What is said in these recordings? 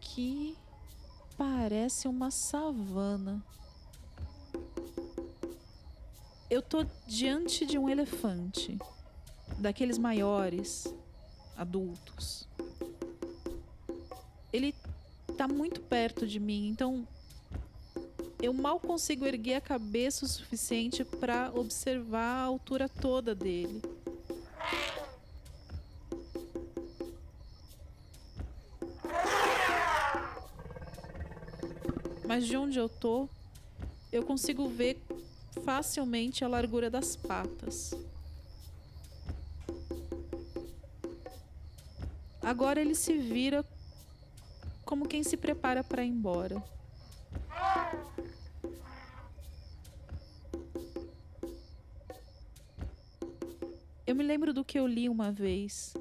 aqui parece uma savana. Eu tô diante de um elefante, daqueles maiores, adultos. Ele tá muito perto de mim, então eu mal consigo erguer a cabeça o suficiente para observar a altura toda dele. Mas de onde eu tô, eu consigo ver facilmente a largura das patas. Agora ele se vira como quem se prepara para ir embora. Eu me lembro do que eu li uma vez,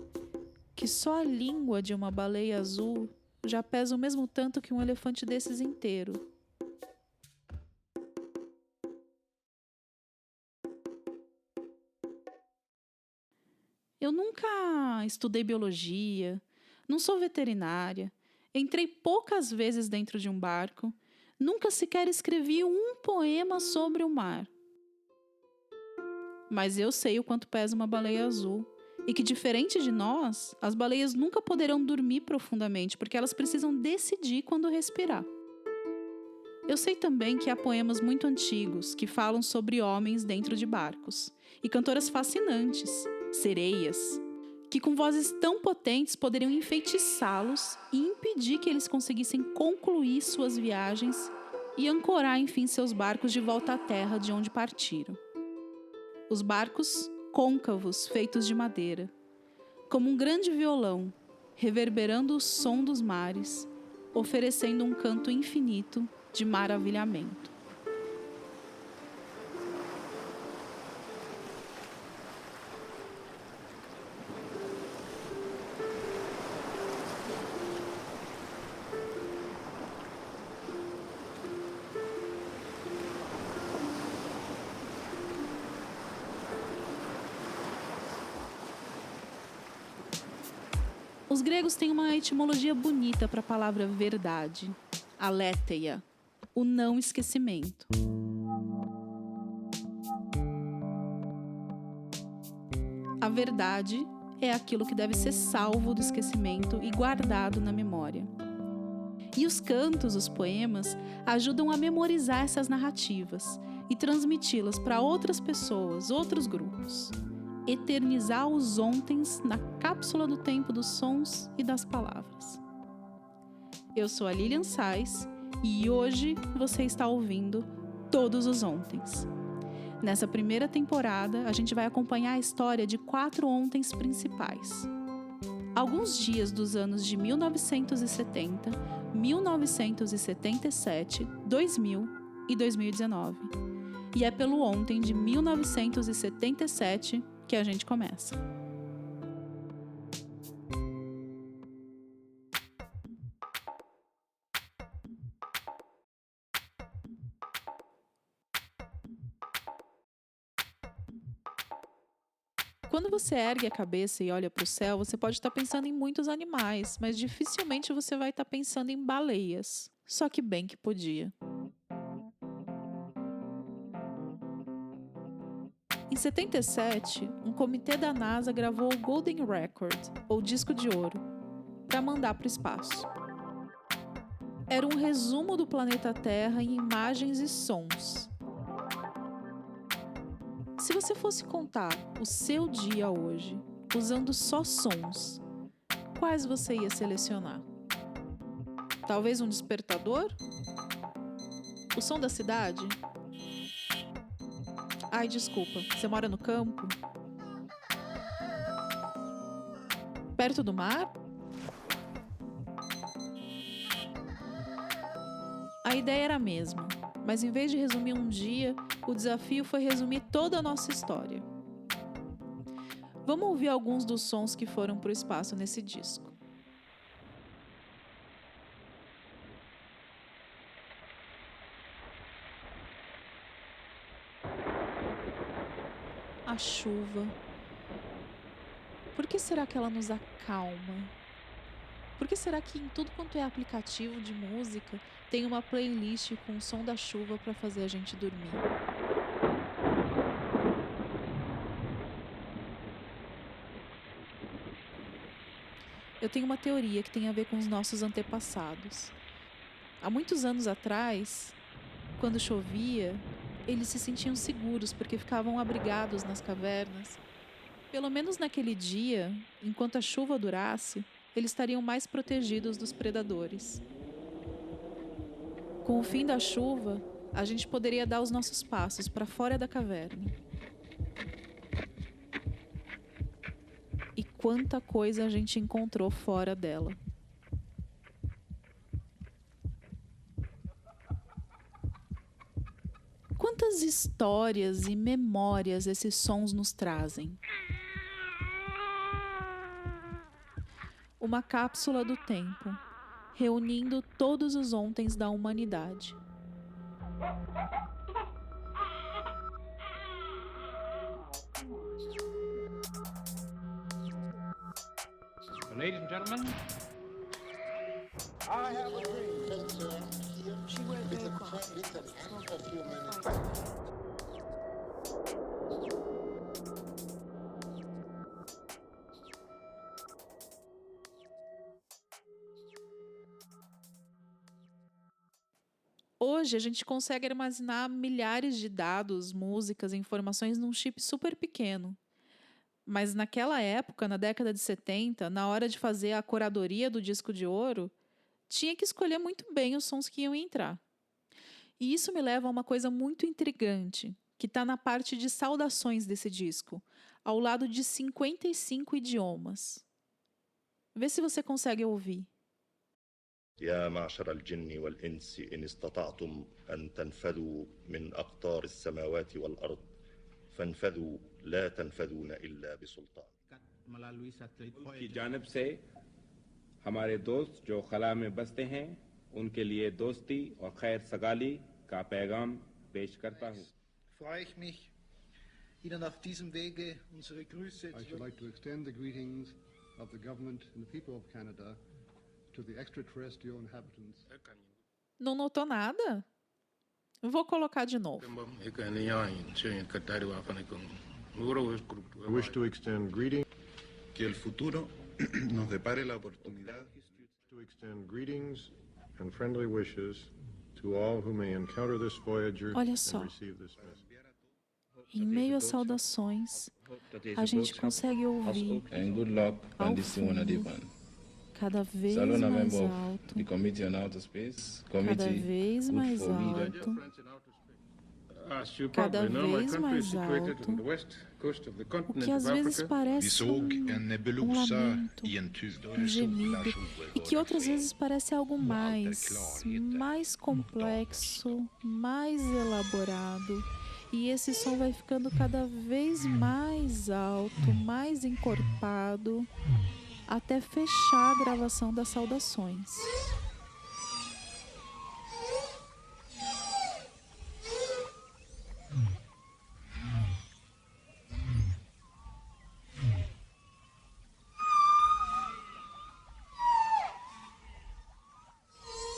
que só a língua de uma baleia azul já pesa o mesmo tanto que um elefante desses inteiro. Eu nunca estudei biologia, não sou veterinária, entrei poucas vezes dentro de um barco, nunca sequer escrevi um poema sobre o mar. Mas eu sei o quanto pesa uma baleia azul e que, diferente de nós, as baleias nunca poderão dormir profundamente porque elas precisam decidir quando respirar. Eu sei também que há poemas muito antigos que falam sobre homens dentro de barcos e cantoras fascinantes, sereias, que com vozes tão potentes poderiam enfeitiçá-los e impedir que eles conseguissem concluir suas viagens e ancorar, enfim, seus barcos de volta à terra de onde partiram. Os barcos côncavos feitos de madeira, como um grande violão, reverberando o som dos mares, oferecendo um canto infinito de maravilhamento. Os gregos têm uma etimologia bonita para a palavra verdade, aletheia, o não esquecimento. A verdade é aquilo que deve ser salvo do esquecimento e guardado na memória. E os cantos, os poemas, ajudam a memorizar essas narrativas e transmiti-las para outras pessoas, outros grupos. Eternizar os ontens na cápsula do tempo dos sons e das palavras. Eu sou a Lilian Sais e hoje você está ouvindo Todos os Ontens. Nessa primeira temporada, a gente vai acompanhar a história de 4 ontens principais. Alguns dias dos anos de 1970, 1977, 2000 e 2019. E é pelo ontem de 1977 que a gente começa. Quando você ergue a cabeça e olha para o céu, você pode estar pensando em muitos animais, mas dificilmente você vai estar pensando em baleias. Só que bem que podia. Em 77, um comitê da NASA gravou o Golden Record, ou disco de ouro, para mandar para o espaço. Era um resumo do planeta Terra em imagens e sons. Se você fosse contar o seu dia hoje usando só sons, quais você ia selecionar? Talvez um despertador? O som da cidade? Ai, desculpa, você mora no campo? Perto do mar? A ideia era a mesma, mas em vez de resumir um dia, o desafio foi resumir toda a nossa história. Vamos ouvir alguns dos sons que foram para o espaço nesse disco. A chuva. Por que será que ela nos acalma? Por que será que em tudo quanto é aplicativo de música tem uma playlist com o som da chuva para fazer a gente dormir? Eu tenho uma teoria que tem a ver com os nossos antepassados. Há muitos anos atrás, quando chovia, eles se sentiam seguros porque ficavam abrigados nas cavernas. Pelo menos naquele dia, enquanto a chuva durasse, eles estariam mais protegidos dos predadores. Com o fim da chuva, a gente poderia dar os nossos passos para fora da caverna. E quanta coisa a gente encontrou fora dela. Quantas histórias e memórias esses sons nos trazem? Uma cápsula do tempo, reunindo todos os ontens da humanidade. Ladies and gentlemen, I have a dream. Listen, a few minutes. Hoje a gente consegue armazenar milhares de dados, músicas, informações num chip super pequeno. Mas naquela época, na década de 70, na hora de fazer a curadoria do disco de ouro, tinha que escolher muito bem os sons que iam entrar. E isso me leva a uma coisa muito intrigante, que está na parte de saudações desse disco, ao lado de 55 idiomas. Vê se você consegue ouvir. يا معشر الجن والإنس إن استطعتم أن تنفذوا من أقطار السماوات والأرض فانفذوا لا تنفذون إلا بسلطان. melalui satellite की जानिब से हमारे दोस्त जो खला में बसते हैं उनके लिए दोस्ती और खैर सगाली का पैगाम पेश करता हूँ. Freue ich mich, Ihnen auf diesem Wege unsere Grüße I should like to extend the greetings of the government and the people of Canada to the extraterrestrial inhabitants. Não notou nada? Vou colocar de novo. I wish to extend greetings Que el futuro nos depare la oportunidad and friendly wishes to all who may encounter this Voyager Olha and só. receive this message. Em meio às saudações, a gente consegue ouvir And good luck ao on this one fundo, one. cada vez Salona mais member alto, of the Committee on Outer Space, cada Committee vez good mais for me that alto, As you cada probably know, my vez country is mais situated alto, on the west coast of the o continent que às of vezes Africa. Vi parece såg en nebulosa lamento, i en tub. gemido, e que outras vezes parece algo mais complexo, mais elaborado. E esse som vai ficando cada vez mais alto, mais encorpado, até fechar a gravação das saudações.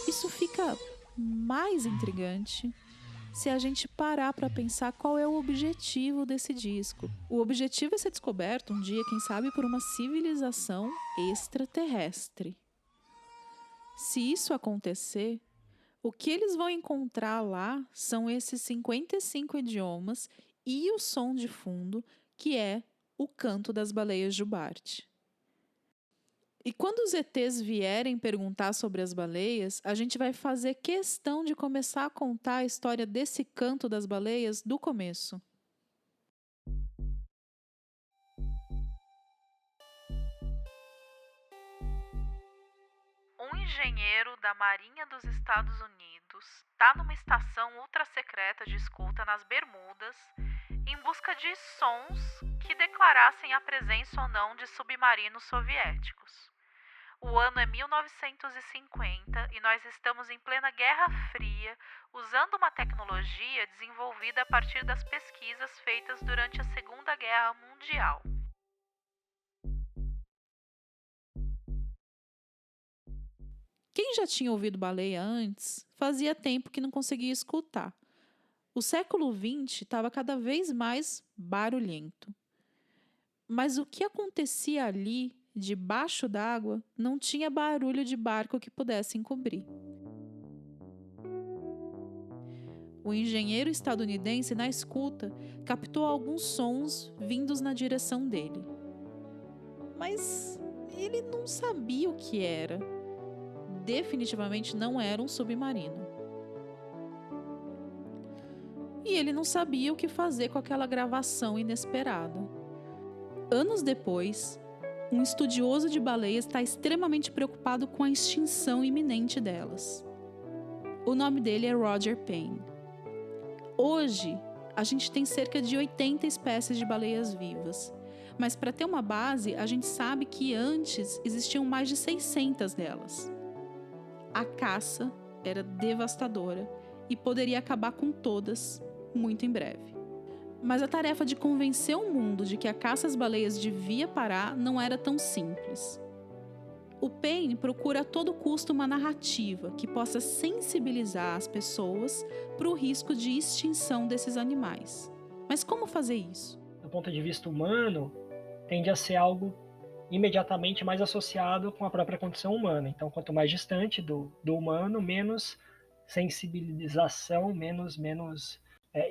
Isso fica mais intrigante se a gente parar para pensar qual é o objetivo desse disco. O objetivo é ser descoberto um dia, quem sabe, por uma civilização extraterrestre. Se isso acontecer, o que eles vão encontrar lá são esses 55 idiomas e o som de fundo, que é o canto das baleias jubarte. E quando os ETs vierem perguntar sobre as baleias, a gente vai fazer questão de começar a contar a história desse canto das baleias do começo. Um engenheiro da Marinha dos Estados Unidos está numa estação ultra-secreta de escuta nas Bermudas em busca de sons que declarassem a presença ou não de submarinos soviéticos. O ano é 1950 e nós estamos em plena Guerra Fria, usando uma tecnologia desenvolvida a partir das pesquisas feitas durante a Segunda Guerra Mundial. Quem já tinha ouvido baleia antes, fazia tempo que não conseguia escutar. O século XX estava cada vez mais barulhento. Mas o que acontecia ali, debaixo d'água, não tinha barulho de barco que pudesse encobrir. O engenheiro estadunidense, na escuta, captou alguns sons vindos na direção dele. Mas ele não sabia o que era. Definitivamente não era um submarino. E ele não sabia o que fazer com aquela gravação inesperada. Anos depois, um estudioso de baleias está extremamente preocupado com a extinção iminente delas. O nome dele é Roger Payne. Hoje, a gente tem cerca de 80 espécies de baleias vivas, mas para ter uma base, a gente sabe que antes existiam mais de 600 delas. A caça era devastadora e poderia acabar com todas muito em breve. Mas a tarefa de convencer o mundo de que a caça às baleias devia parar não era tão simples. O Payne procura a todo custo uma narrativa que possa sensibilizar as pessoas para o risco de extinção desses animais. Mas como fazer isso? Do ponto de vista humano, tende a ser algo imediatamente mais associado com a própria condição humana. Então, quanto mais distante do humano, menos sensibilização, menos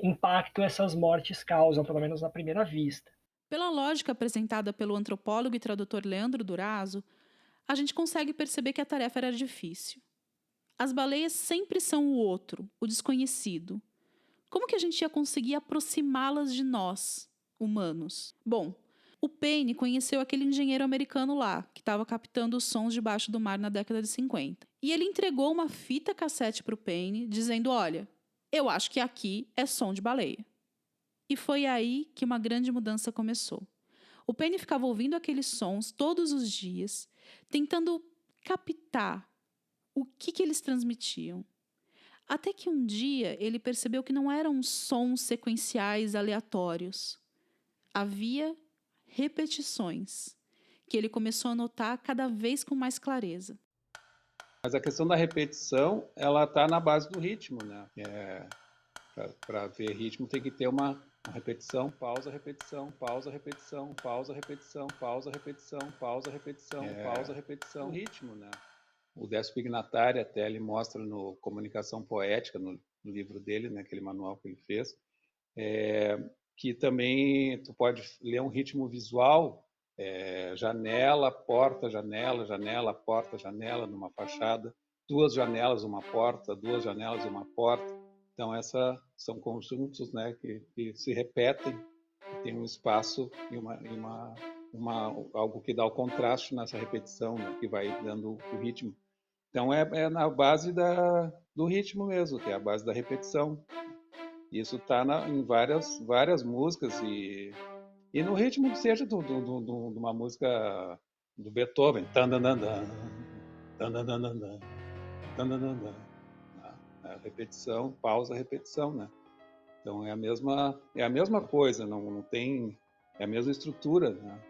impacto essas mortes causam, pelo menos na primeira vista. Pela lógica apresentada pelo antropólogo e tradutor Leandro Durazo, a gente consegue perceber que a tarefa era difícil. As baleias sempre são o outro, o desconhecido. Como que a gente ia conseguir aproximá-las de nós, humanos? Bom, o Payne conheceu aquele engenheiro americano lá, que estava captando os sons debaixo do mar na década de 50. E ele entregou uma fita cassete para o Payne, dizendo, olha, eu acho que aqui é som de baleia. E foi aí que uma grande mudança começou. O Payne ficava ouvindo aqueles sons todos os dias, tentando captar o que eles transmitiam. Até que um dia ele percebeu que não eram sons sequenciais aleatórios. Havia repetições, que ele começou a notar cada vez com mais clareza. Mas a questão da repetição, ela está na base do ritmo, né? Para ver ritmo tem que ter uma repetição, pausa, repetição, pausa, repetição, pausa, repetição, pausa, repetição, pausa, repetição, pausa, repetição. O ritmo, né? O Décio Pignatari até ele mostra no Comunicação Poética, no livro dele, né, aquele manual que ele fez, que também tu pode ler um ritmo visual, janela, porta, janela, janela, porta, janela, numa fachada, duas janelas, uma porta, duas janelas, uma porta. Então, essas são conjuntos, né, que se repetem, que tem um espaço e algo que dá o contraste nessa repetição, né, que vai dando o ritmo. Então, é na base do ritmo mesmo, que é a base da repetição. Isso está em várias músicas e no ritmo que seja de uma música do Beethoven. A repetição, pausa, repetição, né? Então é a mesma coisa, não tem, é a mesma estrutura, né,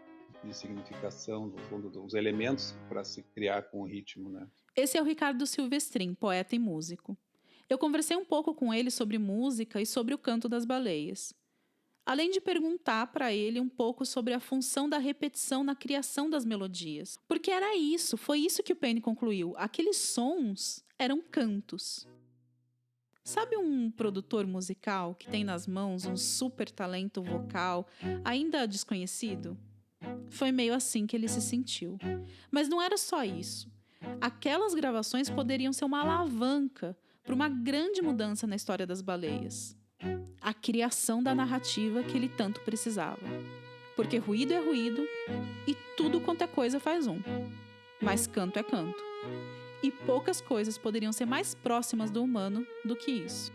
de significação, do fundo, dos elementos para se criar com o ritmo, né? Esse é o Ricardo Silvestrin, poeta e músico. Eu conversei um pouco com ele sobre música e sobre o canto das baleias. Além de perguntar para ele um pouco sobre a função da repetição na criação das melodias. Porque era isso, foi isso que o Payne concluiu. Aqueles sons eram cantos. Sabe um produtor musical que tem nas mãos um super talento vocal, ainda desconhecido? Foi meio assim que ele se sentiu. Mas não era só isso. Aquelas gravações poderiam ser uma alavanca para uma grande mudança na história das baleias. A criação da narrativa que ele tanto precisava. Porque ruído é ruído e tudo quanto é coisa faz um. Mas canto é canto. E poucas coisas poderiam ser mais próximas do humano do que isso.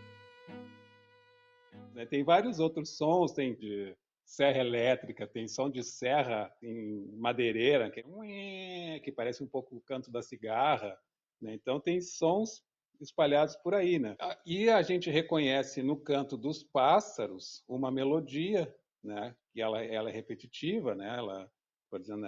Tem vários outros sons, tem de serra elétrica, tem som de serra em madeireira, que parece um pouco o canto da cigarra, né? Então tem sons espalhados por aí, né? E a gente reconhece no canto dos pássaros uma melodia, né? Que ela é repetitiva, né? Ela, por exemplo,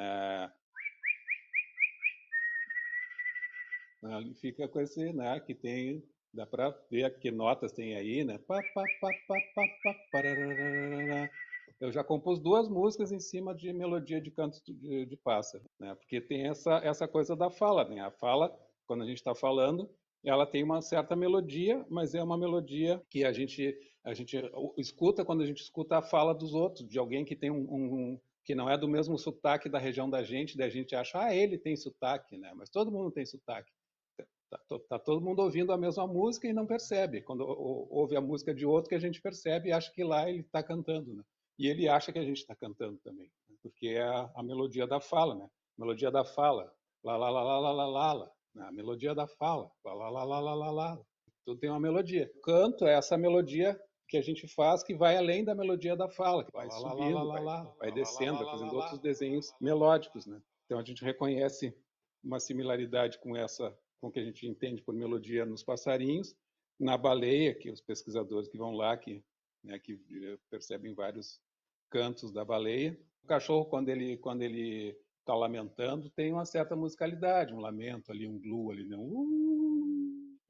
né? Ele fica com esse, né, que tem, dá para ver que notas tem aí, né? Pá, pá, pá, pá, pá, pá, pararararara. Eu já compus 2 músicas em cima de melodia de canto de pássaro, né? Porque tem essa coisa da fala, né? A fala, quando a gente está falando, ela tem uma certa melodia, mas é uma melodia que a gente escuta quando a gente escuta a fala dos outros, de alguém que tem que não é do mesmo sotaque da região da gente, daí a gente acha, ele tem sotaque, né? Mas todo mundo tem sotaque. Tá todo mundo ouvindo a mesma música e não percebe. Quando ouve a música de outro que a gente percebe e acha que lá ele está cantando, né? E ele acha que a gente está cantando também, né? Porque é a melodia da fala, né? Melodia da fala, lá, lá, lá, lá, lá, lá, lá, lá. A melodia da fala, lá, lá, lá, lá, lá, lá, lá. Tudo tem uma melodia. O canto é essa melodia que a gente faz que vai além da melodia da fala, que vai subindo, vai descendo, vai fazendo outros desenhos melódicos, né? Então a gente reconhece uma similaridade com o que a gente entende por melodia nos passarinhos, na baleia, que os pesquisadores que vão lá, que percebem vários cantos da baleia. O cachorro, quando ele está lamentando, tem uma certa musicalidade, um lamento ali, um glu ali, né?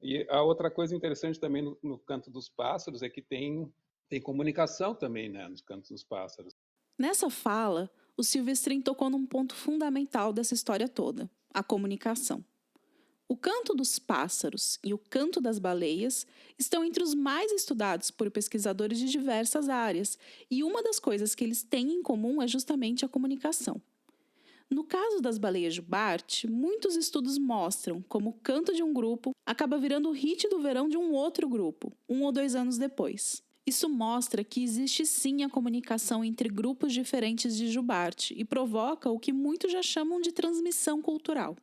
E a outra coisa interessante também no canto dos pássaros é que tem comunicação também, né, nos cantos dos pássaros. Nessa fala, o Silvestrin tocou num ponto fundamental dessa história toda, a comunicação. O canto dos pássaros e o canto das baleias estão entre os mais estudados por pesquisadores de diversas áreas, e uma das coisas que eles têm em comum é justamente a comunicação. No caso das baleias jubarte, muitos estudos mostram como o canto de um grupo acaba virando o hit do verão de um outro grupo, 1 ou 2 anos depois. Isso mostra que existe sim a comunicação entre grupos diferentes de jubarte e provoca o que muitos já chamam de transmissão cultural.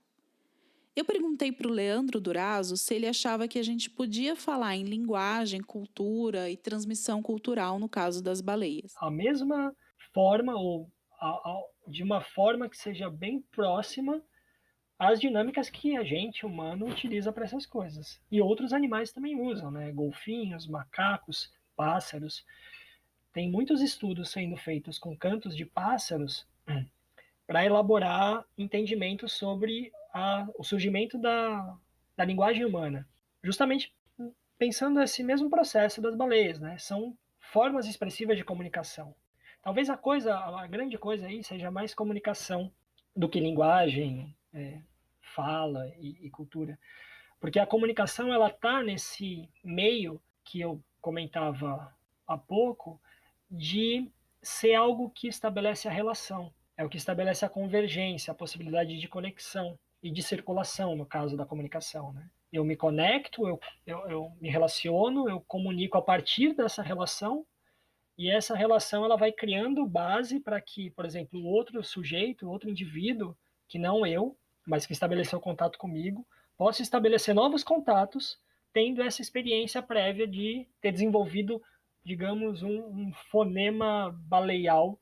Eu perguntei para o Leandro Durazo se ele achava que a gente podia falar em linguagem, cultura e transmissão cultural no caso das baleias. A mesma forma, ou de uma forma que seja bem próxima às dinâmicas que a gente, humano, utiliza para essas coisas. E outros animais também usam, né? Golfinhos, macacos, pássaros. Tem muitos estudos sendo feitos com cantos de pássaros para elaborar entendimentos sobre o surgimento da linguagem humana. Justamente pensando esse mesmo processo das baleias, né? São formas expressivas de comunicação. Talvez a grande coisa aí seja mais comunicação do que linguagem, fala e cultura. Porque a comunicação, ela está nesse meio que eu comentava há pouco, de ser algo que estabelece a relação. É o que estabelece a convergência, a possibilidade de conexão e de circulação, no caso da comunicação, né? Eu me conecto, eu me relaciono, eu comunico a partir dessa relação, e essa relação ela vai criando base para que, por exemplo, o outro sujeito, o outro indivíduo, que não eu, mas que estabeleceu contato comigo, possa estabelecer novos contatos, tendo essa experiência prévia de ter desenvolvido, digamos, um fonema baleial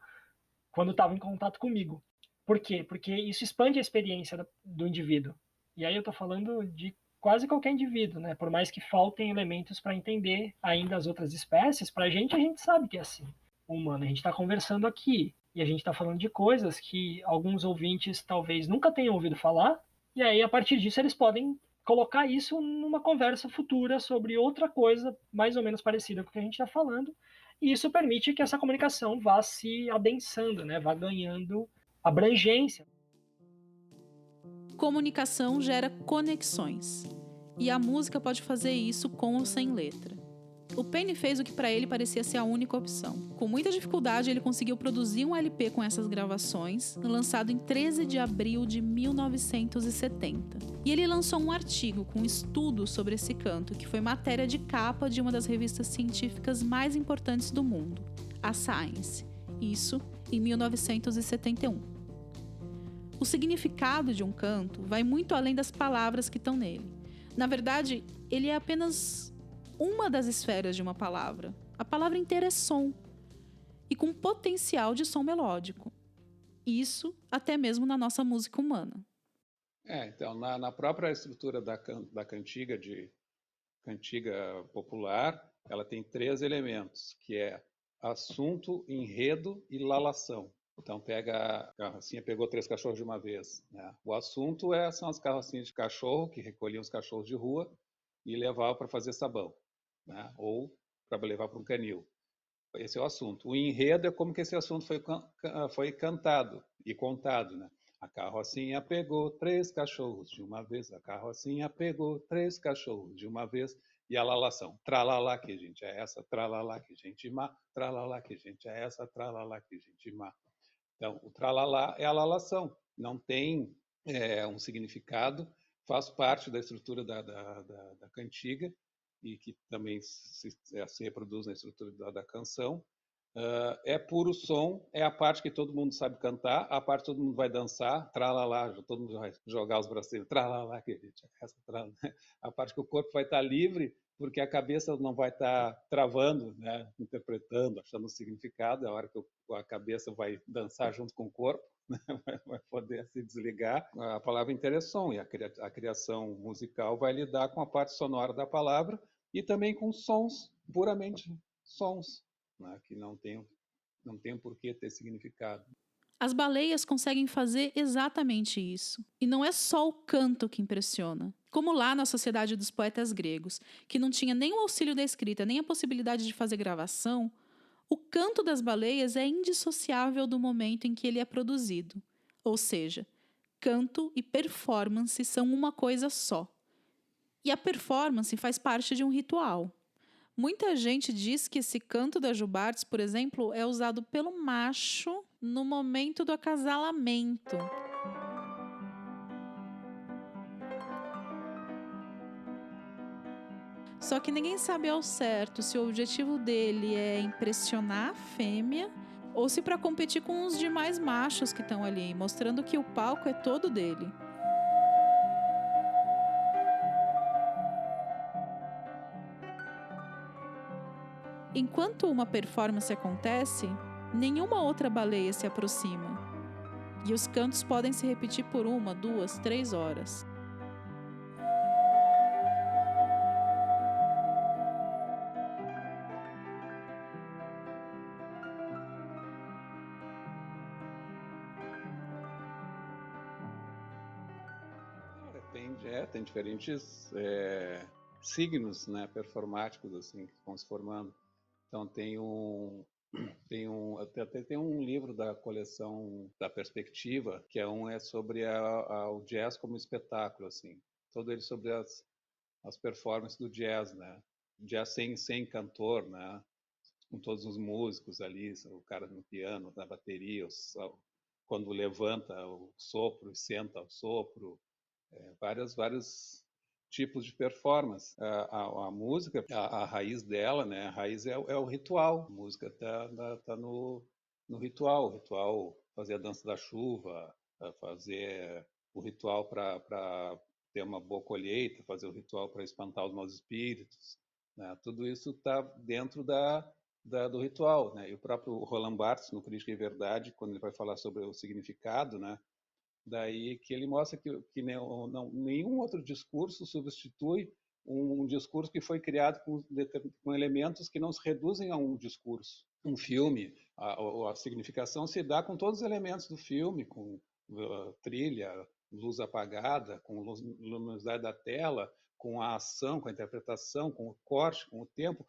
quando estava em contato comigo. Por quê? Porque isso expande a experiência do indivíduo. E aí eu estou falando de quase qualquer indivíduo, né? Por mais que faltem elementos para entender ainda as outras espécies, para a gente sabe que é assim. O humano, a gente está conversando aqui e a gente está falando de coisas que alguns ouvintes talvez nunca tenham ouvido falar, e aí a partir disso eles podem colocar isso numa conversa futura sobre outra coisa mais ou menos parecida com o que a gente está falando, e isso permite que essa comunicação vá se adensando, né? Vá ganhando abrangência. Comunicação gera conexões. E a música pode fazer isso com ou sem letra. O Penny fez o que para ele parecia ser a única opção. Com muita dificuldade, ele conseguiu produzir um LP com essas gravações, lançado em 13 de abril de 1970. E ele lançou um artigo com um estudo sobre esse canto, que foi matéria de capa de uma das revistas científicas mais importantes do mundo, a Science. Isso em 1971. O significado de um canto vai muito além das palavras que estão nele. Na verdade, ele é apenas uma das esferas de uma palavra. A palavra inteira é som, e com potencial de som melódico. Isso até mesmo na nossa música humana. Então, na própria estrutura da cantiga popular, ela tem 3 elementos, que é assunto, enredo e lalação. Então pega a carrocinha, pegou 3 cachorros de uma vez, né? O assunto são as carrocinhas de cachorro que recolhiam os cachorros de rua e levavam para fazer sabão, né? Ou para levar para um canil. Esse é o assunto. O enredo é como que esse assunto foi cantado e contado, né? A carrocinha pegou 3 cachorros de uma vez, a carrocinha pegou 3 cachorros de uma vez, e a lalação. Tralalá que gente é essa, tralalá que gente má, tralalá que gente é essa, tralalá que gente má. Então, o tralalá é a lalação, não tem um significado, faz parte da estrutura da cantiga, e que também se reproduz na estrutura da canção. É puro som, é a parte que todo mundo sabe cantar, a parte que todo mundo vai dançar, tralalá, todo mundo vai jogar os bracinhos, tralalá, que essa tralala. A parte que o corpo vai estar livre, porque a cabeça não vai estar travando, né, interpretando, achando o significado, é a hora que a cabeça vai dançar junto com o corpo, né, vai poder se desligar. A palavra inteira é som, e a criação musical vai lidar com a parte sonora da palavra e também com sons, puramente sons, né, que não tem por que ter significado. As baleias conseguem fazer exatamente isso. E não é só o canto que impressiona. Como lá na Sociedade dos Poetas Gregos, que não tinha nem o auxílio da escrita, nem a possibilidade de fazer gravação, o canto das baleias é indissociável do momento em que ele é produzido. Ou seja, canto e performance são uma coisa só. E a performance faz parte de um ritual. Muita gente diz que esse canto da Jubartes, por exemplo, é usado pelo macho no momento do acasalamento. Só que ninguém sabe ao certo se o objetivo dele é impressionar a fêmea ou se para competir com os demais machos que estão ali, mostrando que o palco é todo dele. Enquanto uma performance acontece, nenhuma outra baleia se aproxima. E os cantos podem se repetir por 1, 2, 3 horas. Tem diferentes signos, né, performáticos assim, que vão se formando. Então até tem um livro da coleção da Perspectiva, que é sobre o jazz como espetáculo, assim. Todo ele sobre as performances do jazz, né? Jazz sem cantor, né? Com todos os músicos ali, o cara no piano, na bateria, quando levanta o sopro e senta o sopro, vários tipos de performance. A música, a raiz dela, né? A raiz é o ritual. A música tá no ritual. O ritual, fazer a dança da chuva, fazer o ritual para ter uma boa colheita, fazer o ritual para espantar os maus espíritos, né? Tudo isso está dentro do ritual, né? E o próprio Roland Barthes, no Crítica e Verdade, quando ele vai falar sobre o significado, né? Daí que ele mostra que nenhum outro discurso substitui um discurso que foi criado com elementos que não se reduzem a um discurso. Um filme, a significação se dá com todos os elementos do filme, com trilha, luz apagada, com luminosidade da tela, com a ação, com a interpretação, com o corte, com o tempo.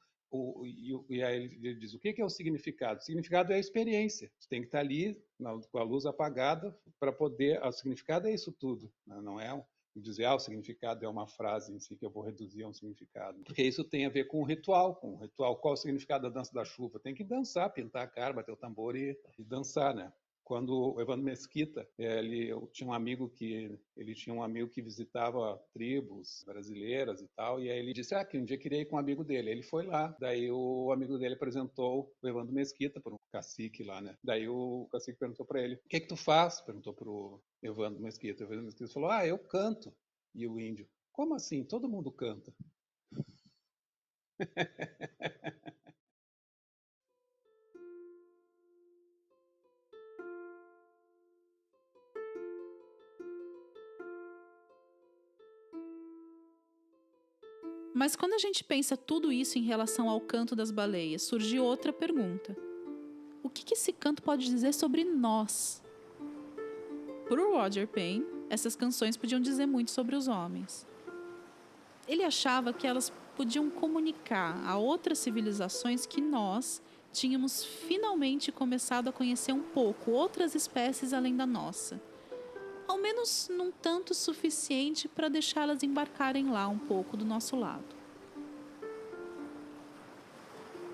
E aí ele diz, o que é o significado? O significado é a experiência. Você tem que estar ali com a luz apagada para poder... O significado é isso tudo. Não é dizer, o significado é uma frase em si que eu vou reduzir a um significado. Porque isso tem a ver com o ritual. Qual é o significado da dança da chuva? Tem que dançar, pintar a cara, bater o tambor e dançar, né? Quando o Evandro Mesquita, eu tinha um amigo que visitava tribos brasileiras e tal, e aí ele disse que um dia queria ir com um amigo dele. Ele foi lá, daí o amigo dele apresentou o Evandro Mesquita para um cacique lá, né? Daí o cacique perguntou para ele, o que tu faz? Perguntou para o Evandro Mesquita. O Evandro Mesquita falou, eu canto. E o índio, como assim? Todo mundo canta. Mas quando a gente pensa tudo isso em relação ao canto das baleias, surge outra pergunta. O que esse canto pode dizer sobre nós. Para o Roger Payne, essas canções podiam dizer muito sobre os homens. Ele achava que elas podiam comunicar a outras civilizações que nós tínhamos finalmente começado a conhecer um pouco outras espécies além da nossa. Ao menos num tanto suficiente para deixá-las embarcarem lá um pouco do nosso lado.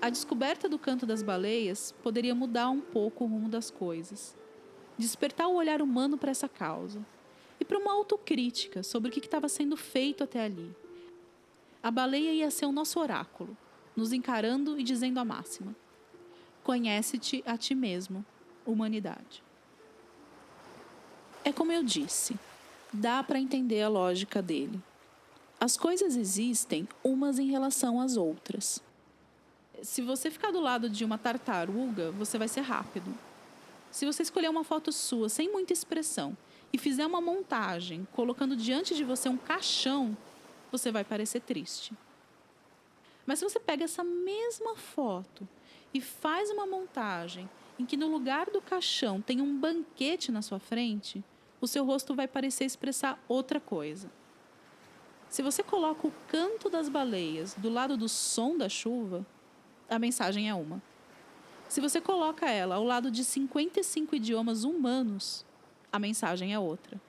A descoberta do canto das baleias poderia mudar um pouco o rumo das coisas. Despertar o olhar humano para essa causa. E para uma autocrítica sobre o que estava sendo feito até ali. A baleia ia ser o nosso oráculo, nos encarando e dizendo a máxima: conhece-te a ti mesmo, humanidade. É como eu disse, dá para entender a lógica dele. As coisas existem umas em relação às outras. Se você ficar do lado de uma tartaruga, você vai ser rápido. Se você escolher uma foto sua sem muita expressão e fizer uma montagem colocando diante de você um caixão, você vai parecer triste. Mas se você pega essa mesma foto e faz uma montagem em que no lugar do caixão tem um banquete na sua frente, o seu rosto vai parecer expressar outra coisa. Se você coloca o canto das baleias do lado do som da chuva, a mensagem é uma. Se você coloca ela ao lado de 55 idiomas humanos, a mensagem é outra.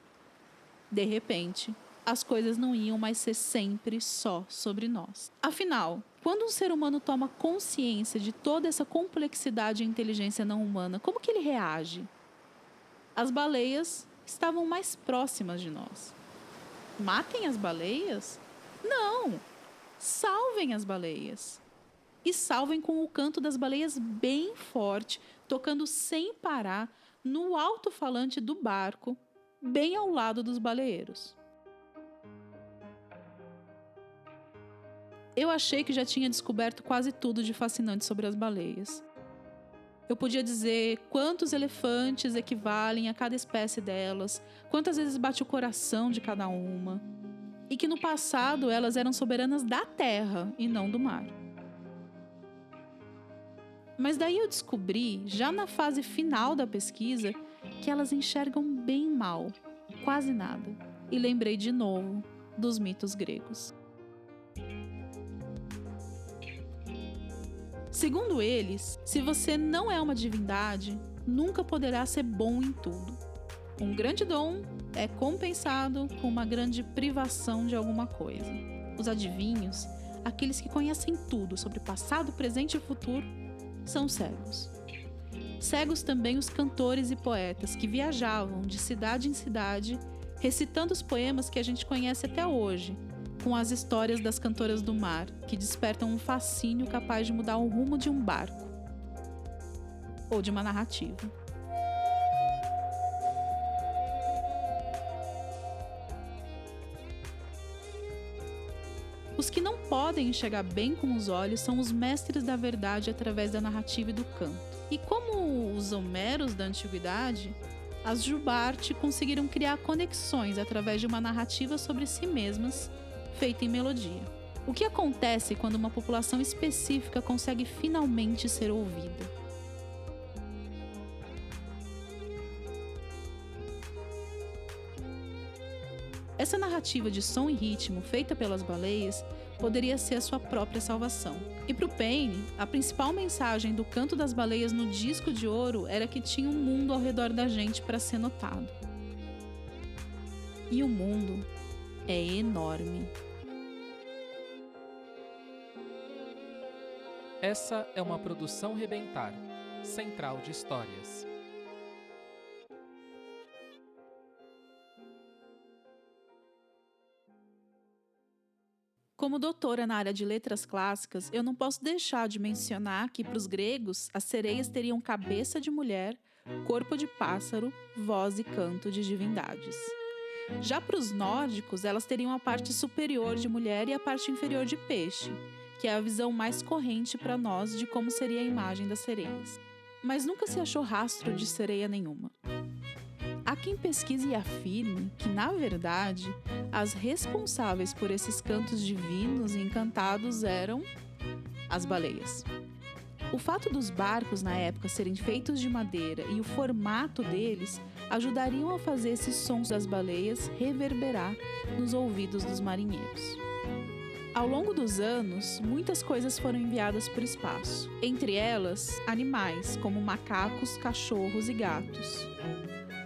De repente, as coisas não iam mais ser sempre só sobre nós. Afinal, quando um ser humano toma consciência de toda essa complexidade e inteligência não humana, como que ele reage? As baleias estavam mais próximas de nós. Matem as baleias? Não! Salvem as baleias. E salvem com o canto das baleias bem forte, tocando sem parar no alto-falante do barco, bem ao lado dos baleeiros. Eu achei que já tinha descoberto quase tudo de fascinante sobre as baleias. Eu podia dizer quantos elefantes equivalem a cada espécie delas, quantas vezes bate o coração de cada uma, e que no passado elas eram soberanas da terra e não do mar. Mas daí eu descobri, já na fase final da pesquisa, que elas enxergam bem mal, quase nada. E lembrei de novo dos mitos gregos. Segundo eles, se você não é uma divindade, nunca poderá ser bom em tudo. Um grande dom é compensado com uma grande privação de alguma coisa. Os adivinhos, aqueles que conhecem tudo sobre passado, presente e futuro, são cegos. Cegos também os cantores e poetas que viajavam de cidade em cidade, recitando os poemas que a gente conhece até hoje, com as histórias das cantoras do mar, que despertam um fascínio capaz de mudar o rumo de um barco ou de uma narrativa. Os que não podem enxergar bem com os olhos são os mestres da verdade através da narrativa e do canto. E como os Homeros da antiguidade, as Jubarte conseguiram criar conexões através de uma narrativa sobre si mesmas, feita em melodia. O que acontece quando uma população específica consegue finalmente ser ouvida? Essa narrativa de som e ritmo feita pelas baleias poderia ser a sua própria salvação. E para o Payne, a principal mensagem do canto das baleias no disco de ouro era que tinha um mundo ao redor da gente para ser notado. E o mundo é enorme. Essa é uma produção Rebentar, Central de Histórias. Como doutora na área de letras clássicas, eu não posso deixar de mencionar que, para os gregos, as sereias teriam cabeça de mulher, corpo de pássaro, voz e canto de divindades. Já para os nórdicos, elas teriam a parte superior de mulher e a parte inferior de peixe, que é a visão mais corrente para nós de como seria a imagem das sereias. Mas nunca se achou rastro de sereia nenhuma. Há quem pesquise e afirme que, na verdade, as responsáveis por esses cantos divinos e encantados eram as baleias. O fato dos barcos na época serem feitos de madeira e o formato deles ajudariam a fazer esses sons das baleias reverberar nos ouvidos dos marinheiros. Ao longo dos anos, muitas coisas foram enviadas para o espaço. Entre elas, animais, como macacos, cachorros e gatos.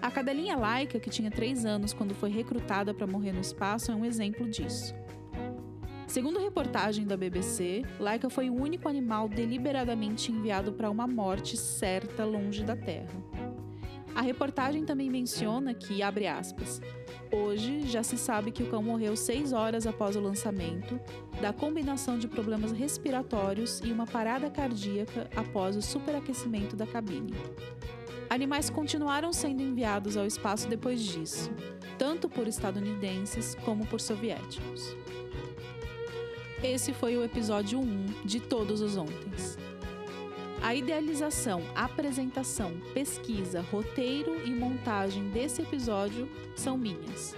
A cadelinha Laika, que tinha 3 anos quando foi recrutada para morrer no espaço, é um exemplo disso. Segundo reportagem da BBC, Laika foi o único animal deliberadamente enviado para uma morte certa longe da Terra. A reportagem também menciona que, abre aspas, hoje já se sabe que o cão morreu 6 horas após o lançamento, da combinação de problemas respiratórios e uma parada cardíaca após o superaquecimento da cabine. Animais continuaram sendo enviados ao espaço depois disso, tanto por estadunidenses como por soviéticos. Esse foi o episódio 1 de Todos os Ontens. A idealização, apresentação, pesquisa, roteiro e montagem desse episódio são minhas.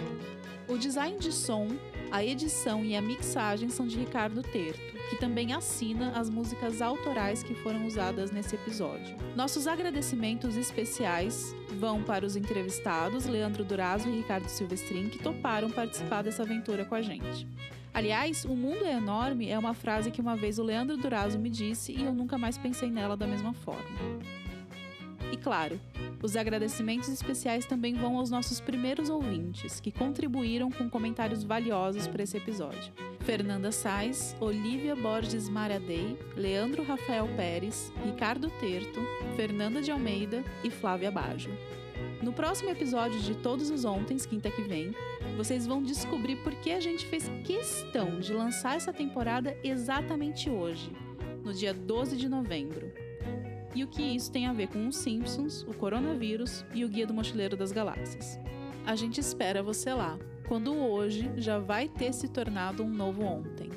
O design de som, a edição e a mixagem são de Ricardo Terto, que também assina as músicas autorais que foram usadas nesse episódio. Nossos agradecimentos especiais vão para os entrevistados Leandro Durazo e Ricardo Silvestrin, que toparam participar dessa aventura com a gente. Aliás, o mundo é enorme é uma frase que uma vez o Leandro Durazo me disse e eu nunca mais pensei nela da mesma forma. E claro, os agradecimentos especiais também vão aos nossos primeiros ouvintes, que contribuíram com comentários valiosos para esse episódio. Fernanda Sais, Olivia Borges Maradei, Leandro Rafael Pérez, Ricardo Terto, Fernanda de Almeida e Flávia Baggio. No próximo episódio de Todos os Ontens, quinta que vem, vocês vão descobrir por que a gente fez questão de lançar essa temporada exatamente hoje, no dia 12 de novembro. E o que isso tem a ver com os Simpsons, o coronavírus e o Guia do Mochileiro das Galáxias. A gente espera você lá, quando o hoje já vai ter se tornado um novo ontem.